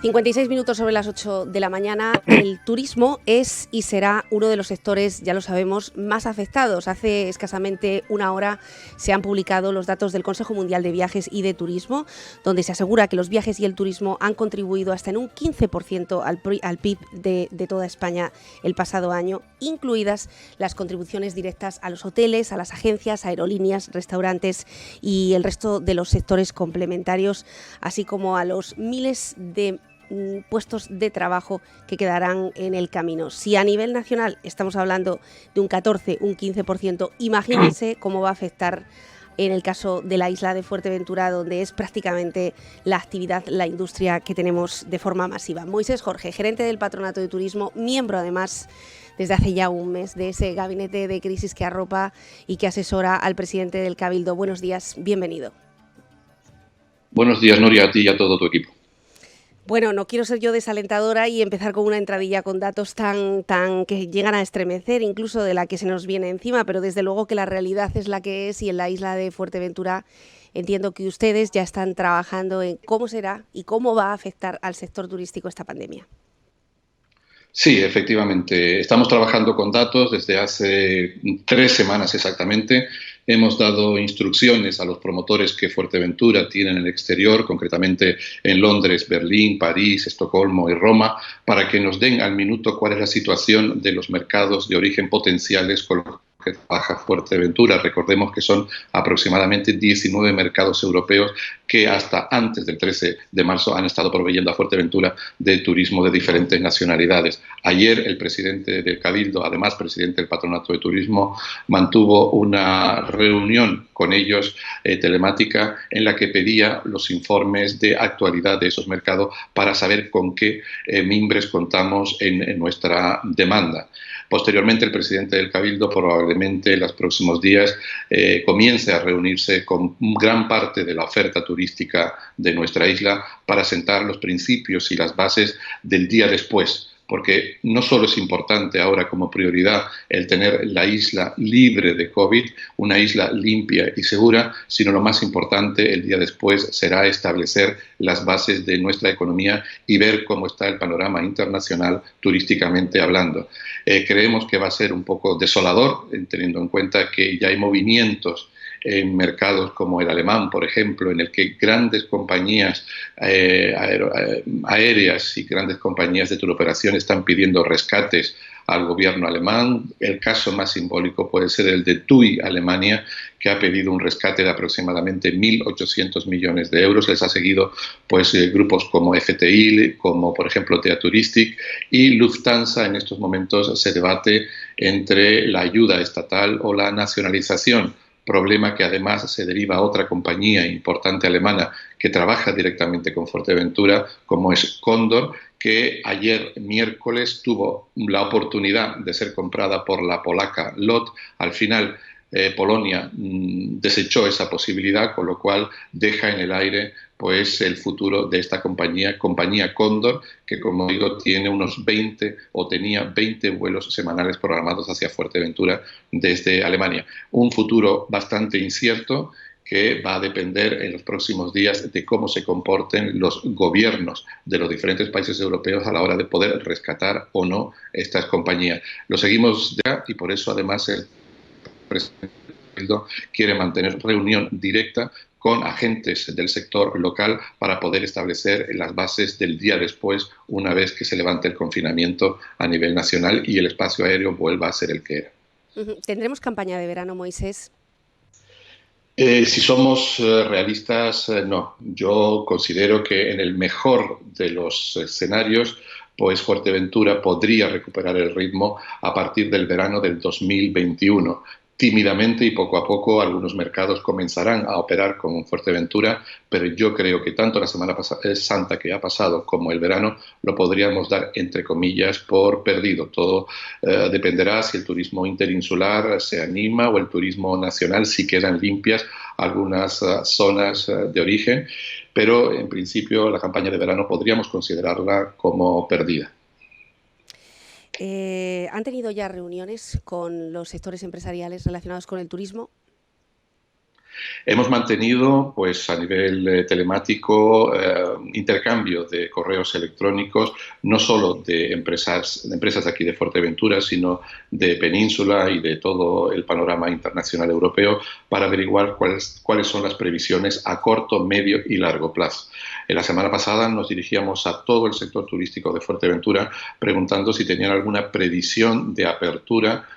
56 minutos sobre las 8 de la mañana. El turismo es y será uno de los sectores, ya lo sabemos, más afectados. Hace escasamente una hora se han publicado los datos del Consejo Mundial de Viajes y de Turismo, donde se asegura que los viajes y el turismo han contribuido hasta en un 15% al PIB de toda España el pasado año, incluidas las contribuciones directas a los hoteles, a las agencias, aerolíneas, restaurantes y el resto de los sectores complementarios, así como a los miles de puestos de trabajo que quedarán en el camino. Si a nivel nacional estamos hablando de un 14, un 15%, imagínense cómo va a afectar en el caso de la isla de Fuerteventura, donde es prácticamente la actividad, la industria que tenemos de forma masiva. Moisés Jorge, gerente del Patronato de Turismo, miembro además desde hace ya un mes de ese gabinete de crisis que arropa y que asesora al presidente del Cabildo. Buenos días, bienvenido. Buenos días, Nuria, a ti y a todo tu equipo. Bueno, no quiero ser yo desalentadora y empezar con una entradilla con datos tan que llegan a estremecer, incluso de la que se nos viene encima, pero desde luego que la realidad es la que es, y en la isla de Fuerteventura entiendo que ustedes ya están trabajando en cómo será y cómo va a afectar al sector turístico esta pandemia. Sí, efectivamente. Estamos trabajando con datos desde hace 3 semanas exactamente. Hemos dado instrucciones a los promotores que Fuerteventura tiene en el exterior, concretamente en Londres, Berlín, París, Estocolmo y Roma, para que nos den al minuto cuál es la situación de los mercados de origen potenciales con los que trabaja Fuerteventura. Recordemos que son aproximadamente 19 mercados europeos que hasta antes del 13 de marzo han estado proveyendo a Fuerteventura de turismo de diferentes nacionalidades. Ayer el presidente del Cabildo, además presidente del Patronato de Turismo, mantuvo una reunión con ellos telemática en la que pedía los informes de actualidad de esos mercados para saber con qué mimbres contamos en nuestra demanda. Posteriormente, el presidente del Cabildo probablemente en los próximos días comience a reunirse con gran parte de la oferta turística de nuestra isla para sentar los principios y las bases del día después. Porque no solo es importante ahora como prioridad el tener la isla libre de COVID, una isla limpia y segura, sino lo más importante el día después será establecer las bases de nuestra economía y ver cómo está el panorama internacional turísticamente hablando. Creemos que va a ser un poco desolador, teniendo en cuenta que ya hay movimientos en mercados como el alemán, por ejemplo, en el que grandes compañías aéreas y grandes compañías de turoperación están pidiendo rescates al gobierno alemán. El caso más simbólico puede ser el de TUI Alemania, que ha pedido un rescate de aproximadamente 1.800 millones de euros. Les ha seguido grupos como FTI, como por ejemplo TEA Touristic, y Lufthansa. En estos momentos se debate entre la ayuda estatal o la nacionalización, problema que además se deriva a otra compañía importante alemana que trabaja directamente con Fuerteventura, como es Condor, que ayer miércoles tuvo la oportunidad de ser comprada por la polaca LOT. Al final Polonia desechó esa posibilidad, con lo cual deja en el aire el futuro de esta compañía Condor, que como digo tiene unos 20 o tenía 20 vuelos semanales programados hacia Fuerteventura desde Alemania. Un futuro bastante incierto que va a depender en los próximos días de cómo se comporten los gobiernos de los diferentes países europeos a la hora de poder rescatar o no estas compañías. Lo seguimos ya, y por eso además el presidente quiere mantener reunión directa con agentes del sector local para poder establecer las bases del día después, una vez que se levante el confinamiento a nivel nacional y el espacio aéreo vuelva a ser el que era. ¿Tendremos campaña de verano, Moisés? Si somos realistas, no. Yo considero que en el mejor de los escenarios, Fuerteventura podría recuperar el ritmo a partir del verano del 2021. Tímidamente y poco a poco algunos mercados comenzarán a operar con Fuerteventura, pero yo creo que tanto la Semana Santa que ha pasado como el verano lo podríamos dar, entre comillas, por perdido. Todo dependerá si el turismo interinsular se anima o el turismo nacional, si quedan limpias algunas zonas de origen, pero en principio la campaña de verano podríamos considerarla como perdida. ¿Han tenido ya reuniones con los sectores empresariales relacionados con el turismo? Hemos mantenido, pues, a nivel telemático, intercambio de correos electrónicos, no solo de empresas de aquí de Fuerteventura, sino de Península y de todo el panorama internacional europeo, para averiguar cuáles son las previsiones a corto, medio y largo plazo. La semana pasada nos dirigíamos a todo el sector turístico de Fuerteventura preguntando si tenían alguna previsión de apertura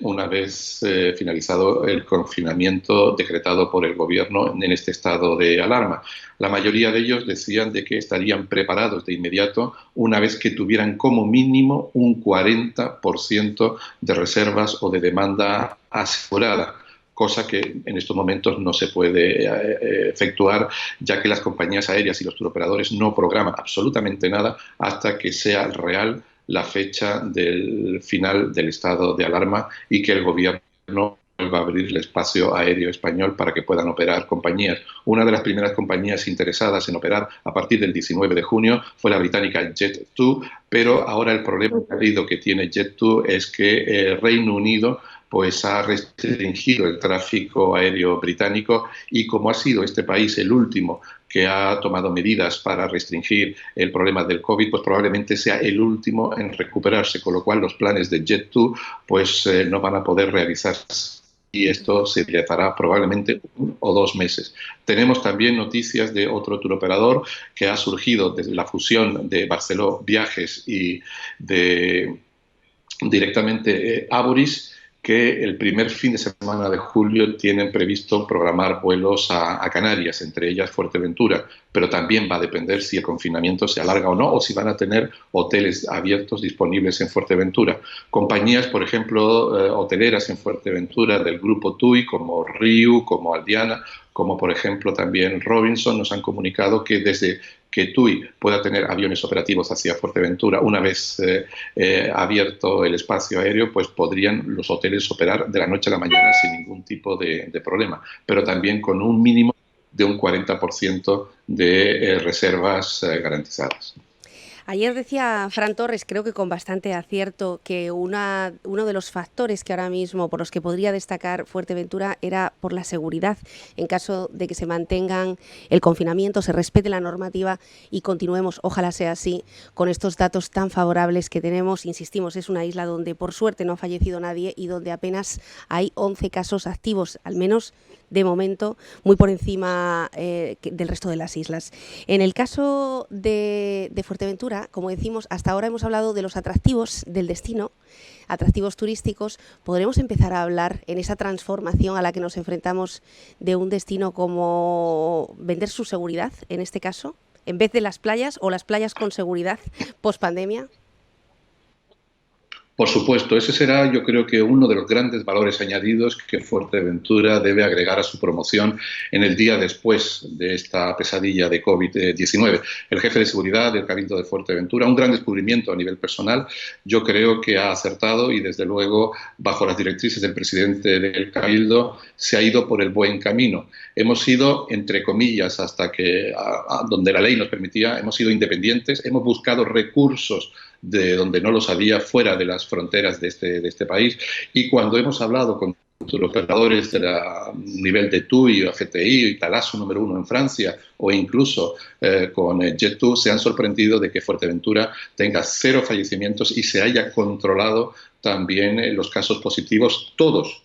una vez finalizado el confinamiento decretado por el gobierno en este estado de alarma. La mayoría de ellos decían de que estarían preparados de inmediato una vez que tuvieran como mínimo un 40% de reservas o de demanda asegurada, cosa que en estos momentos no se puede efectuar, ya que las compañías aéreas y los turoperadores no programan absolutamente nada hasta que sea real la fecha del final del estado de alarma y que el gobierno va a abrir el espacio aéreo español para que puedan operar compañías. Una de las primeras compañías interesadas en operar a partir del 19 de junio fue la británica Jet2, pero ahora el problema que tiene Jet2 es que Reino Unido pues ha restringido el tráfico aéreo británico, y como ha sido este país el último que ha tomado medidas para restringir el problema del COVID, pues probablemente sea el último en recuperarse, con lo cual los planes de Jet2 pues no van a poder realizarse. Y esto se dilatará probablemente 1 o 2 meses. Tenemos también noticias de otro turoperador que ha surgido desde la fusión de Barceló Viajes y de directamente Avoris, que el primer fin de semana de julio tienen previsto programar vuelos a Canarias, entre ellas Fuerteventura, pero también va a depender si el confinamiento se alarga o no, o si van a tener hoteles abiertos disponibles en Fuerteventura. Compañías, por ejemplo, hoteleras en Fuerteventura del grupo TUI, como Riu, como Aldiana, como por ejemplo también Robinson, nos han comunicado que desde que TUI pueda tener aviones operativos hacia Fuerteventura, una vez abierto el espacio aéreo, pues podrían los hoteles operar de la noche a la mañana sin ningún tipo de problema, pero también con un mínimo de un 40% de reservas garantizadas. Ayer decía Fran Torres, creo que con bastante acierto, que uno de los factores que ahora mismo por los que podría destacar Fuerteventura era por la seguridad, en caso de que se mantengan el confinamiento, se respete la normativa y continuemos, ojalá sea así, con estos datos tan favorables que tenemos. Insistimos, es una isla donde por suerte no ha fallecido nadie y donde apenas hay 11 casos activos, al menos de momento, muy por encima del resto de las islas. En el caso de Fuerteventura, como decimos, hasta ahora hemos hablado de los atractivos del destino, atractivos turísticos. ¿Podremos empezar a hablar en esa transformación a la que nos enfrentamos de un destino como vender su seguridad, en este caso, en vez de las playas, o las playas con seguridad post-pandemia? Por supuesto, ese será, yo creo que uno de los grandes valores añadidos que Fuerteventura debe agregar a su promoción en el día después de esta pesadilla de COVID-19. El jefe de seguridad del Cabildo de Fuerteventura, un gran descubrimiento a nivel personal, yo creo que ha acertado y desde luego bajo las directrices del presidente del Cabildo se ha ido por el buen camino. Hemos sido, entre comillas, hasta que donde la ley nos permitía, hemos sido independientes, hemos buscado recursos de donde no los había fuera de las fronteras de este país, y cuando hemos hablado con los operadores de nivel de TUI o FTI y Thalasso número 1 en Francia, o incluso con Jet2, se han sorprendido de que Fuerteventura tenga 0 fallecimientos y se haya controlado también los casos positivos, todos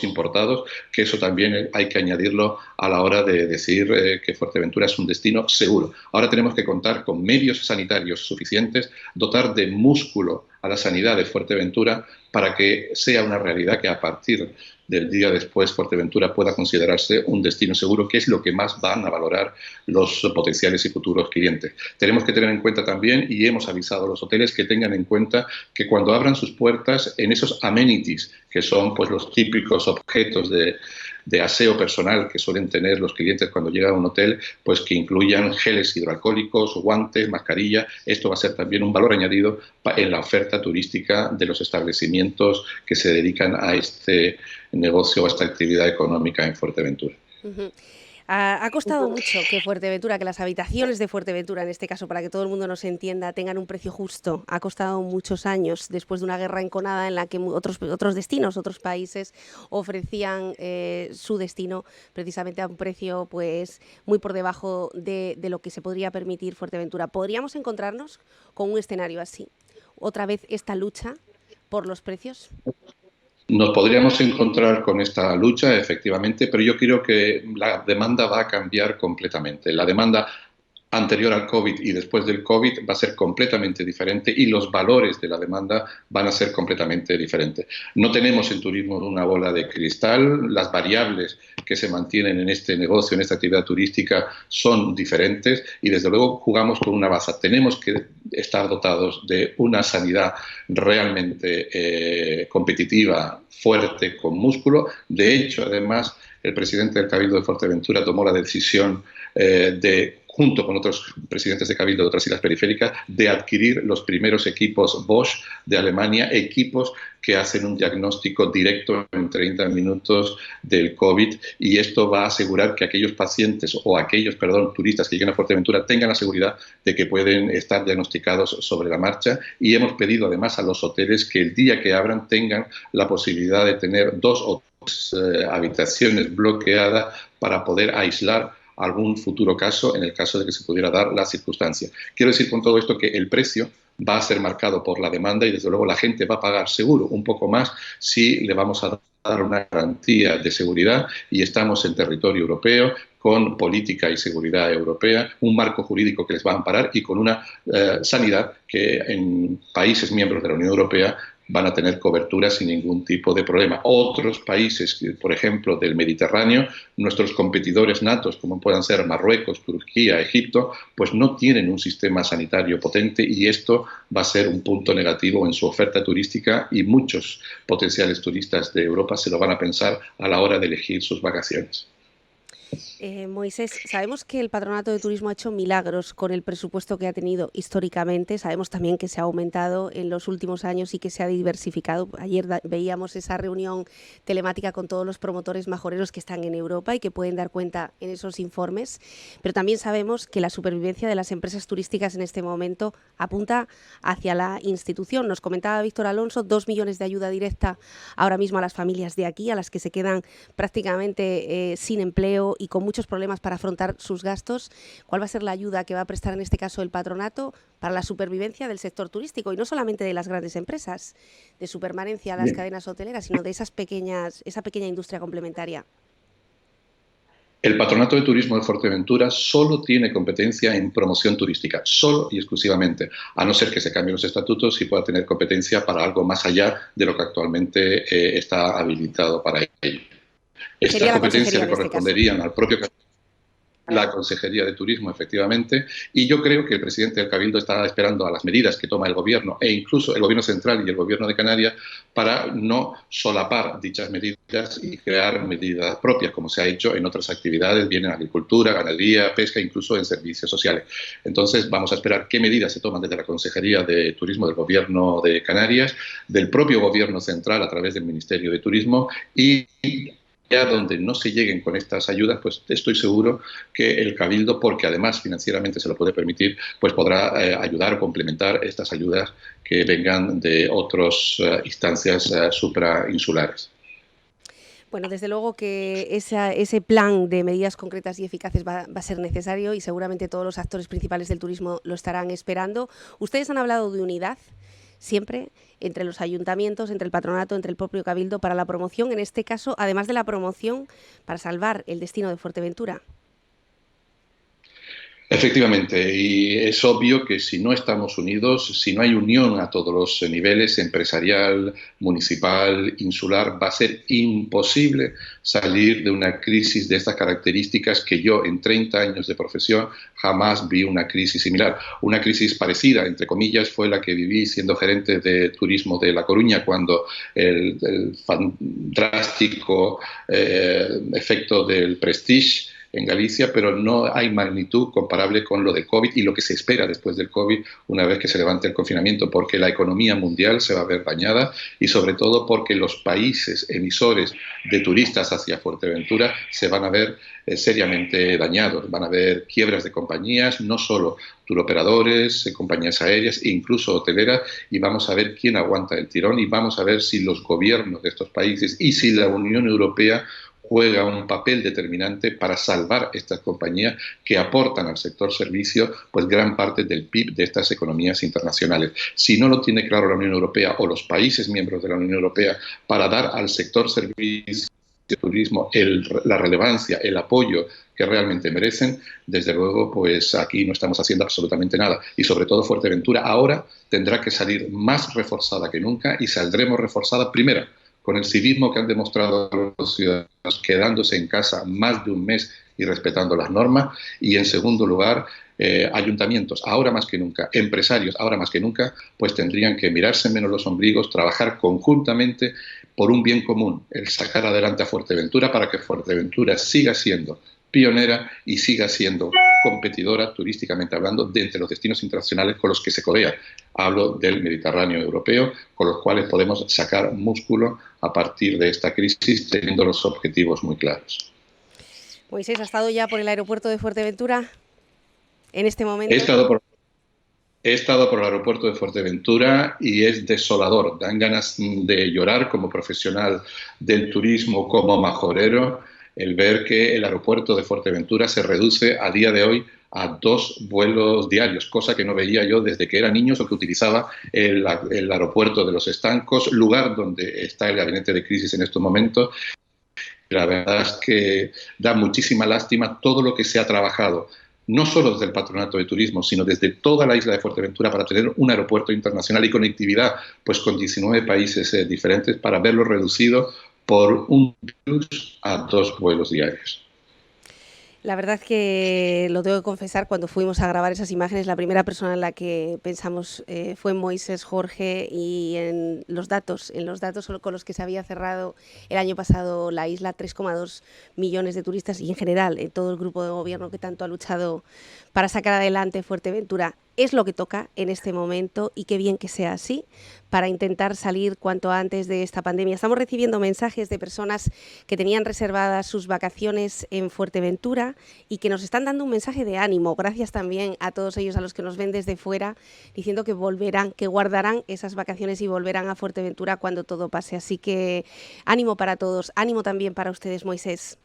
importados, que eso también hay que añadirlo a la hora de decir que Fuerteventura es un destino seguro. Ahora tenemos que contar con medios sanitarios suficientes, dotar de músculo a la sanidad de Fuerteventura para que sea una realidad que a partir del día después Fuerteventura pueda considerarse un destino seguro, que es lo que más van a valorar los potenciales y futuros clientes. Tenemos que tener en cuenta también, y hemos avisado a los hoteles que tengan en cuenta, que cuando abran sus puertas, en esos amenities, que son pues los típicos objetos de aseo personal que suelen tener los clientes cuando llegan a un hotel, pues que incluyan geles hidroalcohólicos, guantes, mascarilla. Esto va a ser también un valor añadido en la oferta turística de los establecimientos que se dedican a este negocio o a esta actividad económica en Fuerteventura. Uh-huh. Ha costado mucho que Fuerteventura, que las habitaciones de Fuerteventura, en este caso, para que todo el mundo nos entienda, tengan un precio justo. Ha costado muchos años, después de una guerra enconada en la que otros destinos, otros países ofrecían su destino precisamente a un precio pues muy por debajo de lo que se podría permitir Fuerteventura. ¿Podríamos encontrarnos con un escenario así? ¿Otra vez esta lucha por los precios? Nos podríamos encontrar con esta lucha, efectivamente, pero yo creo que la demanda va a cambiar completamente. La demanda anterior al COVID y después del COVID va a ser completamente diferente y los valores de la demanda van a ser completamente diferentes. No tenemos en turismo una bola de cristal, las variables que se mantienen en este negocio, en esta actividad turística, son diferentes y desde luego jugamos con una baza. Tenemos que estar dotados de una sanidad realmente competitiva, fuerte, con músculo. De hecho, además, el presidente del Cabildo de Fuerteventura tomó la decisión junto con otros presidentes de Cabildo de otras islas periféricas, de adquirir los primeros equipos Bosch de Alemania, equipos que hacen un diagnóstico directo en 30 minutos del COVID, y esto va a asegurar que aquellos pacientes o aquellos, turistas que lleguen a Fuerteventura tengan la seguridad de que pueden estar diagnosticados sobre la marcha, y hemos pedido además a los hoteles que el día que abran tengan la posibilidad de tener 2 o 3 habitaciones bloqueadas para poder aislar algún futuro caso en el caso de que se pudiera dar la circunstancia. Quiero decir con todo esto que el precio va a ser marcado por la demanda y desde luego la gente va a pagar seguro un poco más si le vamos a dar una garantía de seguridad y estamos en territorio europeo con política y seguridad europea, un marco jurídico que les va a amparar y con una sanidad que en países miembros de la Unión Europea van a tener cobertura sin ningún tipo de problema. Otros países, por ejemplo, del Mediterráneo, nuestros competidores natos, como puedan ser Marruecos, Turquía, Egipto, pues no tienen un sistema sanitario potente y esto va a ser un punto negativo en su oferta turística y muchos potenciales turistas de Europa se lo van a pensar a la hora de elegir sus vacaciones. Moisés, sabemos que el Patronato de Turismo ha hecho milagros con el presupuesto que ha tenido históricamente. Sabemos también que se ha aumentado en los últimos años y que se ha diversificado. Ayer veíamos esa reunión telemática con todos los promotores majoreros que están en Europa y que pueden dar cuenta en esos informes. Pero también sabemos que la supervivencia de las empresas turísticas en este momento apunta hacia la institución. Nos comentaba Víctor Alonso, 2 millones de ayuda directa ahora mismo a las familias de aquí, a las que se quedan prácticamente sin empleo y con muchos problemas para afrontar sus gastos. ¿Cuál va a ser la ayuda que va a prestar en este caso el patronato para la supervivencia del sector turístico? Y no solamente de las grandes empresas, de su permanencia a las cadenas hoteleras, sino de esa pequeña industria complementaria. El Patronato de Turismo de Fuerteventura solo tiene competencia en promoción turística, solo y exclusivamente, a no ser que se cambien los estatutos y pueda tener competencia para algo más allá de lo que actualmente está habilitado para ello. Esta competencia le corresponderían al propio la Consejería de Turismo, efectivamente, y yo creo que el presidente del Cabildo está esperando a las medidas que toma el Gobierno e incluso el Gobierno central y el Gobierno de Canarias para no solapar dichas medidas y crear medidas propias, como se ha hecho en otras actividades, bien en agricultura, ganadería, pesca, incluso en servicios sociales. Entonces, vamos a esperar qué medidas se toman desde la Consejería de Turismo del Gobierno de Canarias, del propio Gobierno central a través del Ministerio de Turismo y ya donde no se lleguen con estas ayudas, pues estoy seguro que el Cabildo, porque además financieramente se lo puede permitir, pues podrá ayudar o complementar estas ayudas que vengan de otras instancias suprainsulares. Bueno, desde luego que ese plan de medidas concretas y eficaces va a ser necesario y seguramente todos los actores principales del turismo lo estarán esperando. Ustedes han hablado de unidad siempre entre los ayuntamientos, entre el patronato, entre el propio Cabildo para la promoción, en este caso, además de la promoción, para salvar el destino de Fuerteventura. Efectivamente, y es obvio que si no estamos unidos, si no hay unión a todos los niveles, empresarial, municipal, insular, va a ser imposible salir de una crisis de estas características que yo en 30 años de profesión jamás vi una crisis similar. Una crisis parecida, entre comillas, fue la que viví siendo gerente de turismo de La Coruña cuando el drástico efecto del Prestige en Galicia, pero no hay magnitud comparable con lo del COVID y lo que se espera después del COVID una vez que se levante el confinamiento, porque la economía mundial se va a ver dañada y sobre todo porque los países emisores de turistas hacia Fuerteventura se van a ver seriamente dañados. Van a haber quiebras de compañías, no solo turoperadores, compañías aéreas e incluso hoteleras, y vamos a ver quién aguanta el tirón y vamos a ver si los gobiernos de estos países y si la Unión Europea juega un papel determinante para salvar estas compañías que aportan al sector servicio pues gran parte del PIB de estas economías internacionales. Si no lo tiene claro la Unión Europea o los países miembros de la Unión Europea para dar al sector servicio de turismo la relevancia, el apoyo que realmente merecen, desde luego pues aquí no estamos haciendo absolutamente nada. Y sobre todo Fuerteventura ahora tendrá que salir más reforzada que nunca y saldremos reforzada primero con el civismo que han demostrado los ciudadanos quedándose en casa más de un mes y respetando las normas, y en segundo lugar, ayuntamientos, ahora más que nunca, empresarios, ahora más que nunca, pues tendrían que mirarse menos los ombligos, trabajar conjuntamente por un bien común, el sacar adelante a Fuerteventura para que Fuerteventura siga siendo pionera y siga siendo competidora, turísticamente hablando, de entre los destinos internacionales con los que se codea. Hablo del Mediterráneo europeo, con los cuales podemos sacar músculo a partir de esta crisis, teniendo los objetivos muy claros. Moisés, ¿ha estado ya por el aeropuerto de Fuerteventura en este momento? He estado por el aeropuerto de Fuerteventura y es desolador. Dan ganas de llorar como profesional del turismo, como majorero, el ver que el aeropuerto de Fuerteventura se reduce a día de hoy a 2 vuelos diarios, cosa que no veía yo desde que era niño o que utilizaba el aeropuerto de Los Estancos, lugar donde está el gabinete de crisis en estos momentos. La verdad es que da muchísima lástima todo lo que se ha trabajado, no solo desde el Patronato de Turismo, sino desde toda la isla de Fuerteventura para tener un aeropuerto internacional y conectividad pues con 19 países diferentes, para verlo reducido por un virus a 2 vuelos diarios. La verdad es que lo tengo que confesar, cuando fuimos a grabar esas imágenes, la primera persona en la que pensamos fue en Moisés Jorge y en los datos con los que se había cerrado el año pasado la isla, 3,2 millones de turistas, y en general en todo el grupo de gobierno que tanto ha luchado para sacar adelante Fuerteventura. Es lo que toca en este momento y qué bien que sea así para intentar salir cuanto antes de esta pandemia. Estamos recibiendo mensajes de personas que tenían reservadas sus vacaciones en Fuerteventura y que nos están dando un mensaje de ánimo. Gracias también a todos ellos, a los que nos ven desde fuera, diciendo que volverán, que guardarán esas vacaciones y volverán a Fuerteventura cuando todo pase. Así que ánimo para todos, ánimo también para ustedes, Moisés.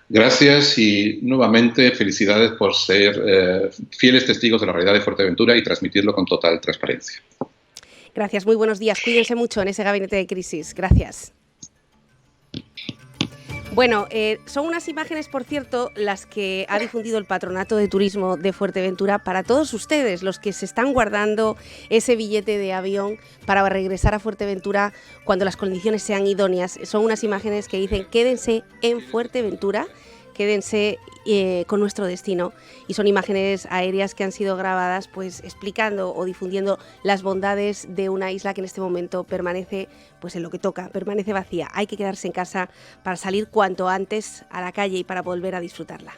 Gracias y nuevamente felicidades por ser fieles testigos de la realidad de Fuerteventura y transmitirlo con total transparencia. Gracias, muy buenos días. Cuídense mucho en ese gabinete de crisis. Gracias. Bueno, son unas imágenes, por cierto, las que ha difundido el Patronato de Turismo de Fuerteventura para todos ustedes, los que se están guardando ese billete de avión para regresar a Fuerteventura cuando las condiciones sean idóneas. Son unas imágenes que dicen: quédense en Fuerteventura, quédense con nuestro destino, y son imágenes aéreas que han sido grabadas pues explicando o difundiendo las bondades de una isla que en este momento permanece pues en lo que toca, permanece vacía. Hay que quedarse en casa para salir cuanto antes a la calle y para volver a disfrutarla.